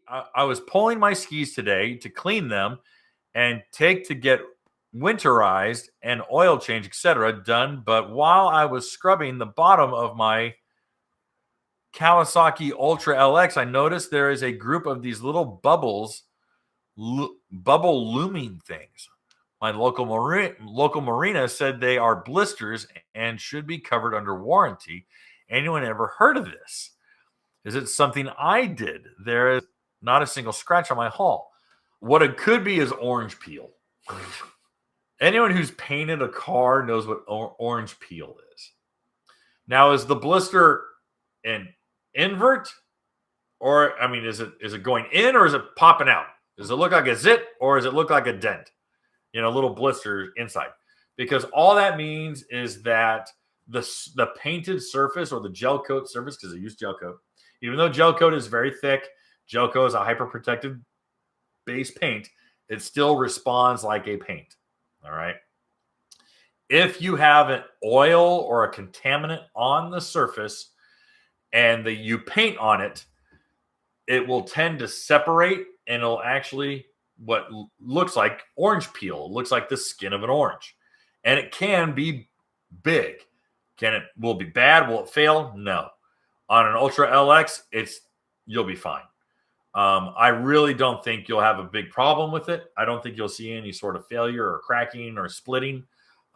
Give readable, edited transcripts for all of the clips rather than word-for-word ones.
I was pulling my skis today to clean them and take to get winterized and oil change, etc. done. But while I was scrubbing the bottom of my Kawasaki Ultra LX, I noticed there is a group of these little bubble looming things. My local marina said they are blisters and should be covered under warranty. Anyone ever heard of this? Is it something I did? There is not a single scratch on my hull. What it could be is orange peel. Anyone who's painted a car knows what orange peel is. Now, is the blister an invert? Or, I mean, is it going in or is it popping out? Does it look like a zit or does it look like a dent? You know, little blister inside. Because all that means is that the painted surface or the gel coat surface, because I use gel coat, even though gel coat is very thick, gel coat is a hyperprotective base paint, it still responds like a paint. All right. If you have an oil or a contaminant on the surface and you paint on it, it will tend to separate and it'll actually what looks like orange peel. It looks like the skin of an orange. And it can be big. Will it be bad? Will it fail? No. On an Ultra LX, you'll be fine. I really don't think you'll have a big problem with it. I don't think you'll see any sort of failure or cracking or splitting.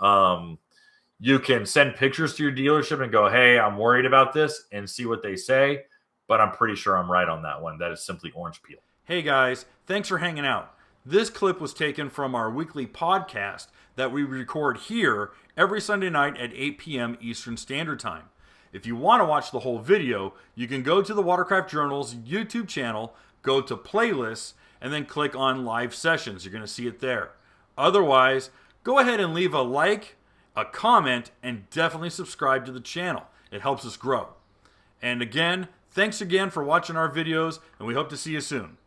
You can send pictures to your dealership and go, hey, I'm worried about this, and see what they say. But I'm pretty sure I'm right on that one. That is simply orange peel. Hey guys, thanks for hanging out. This clip was taken from our weekly podcast that we record here every Sunday night at 8 p.m. Eastern Standard Time. If you want to watch the whole video, you can go to the Watercraft Journal's YouTube channel, go to playlists, and then click on live sessions. You're going to see it there. Otherwise, go ahead and leave a like, a comment, and definitely subscribe to the channel. It helps us grow. And again, thanks again for watching our videos, and we hope to see you soon.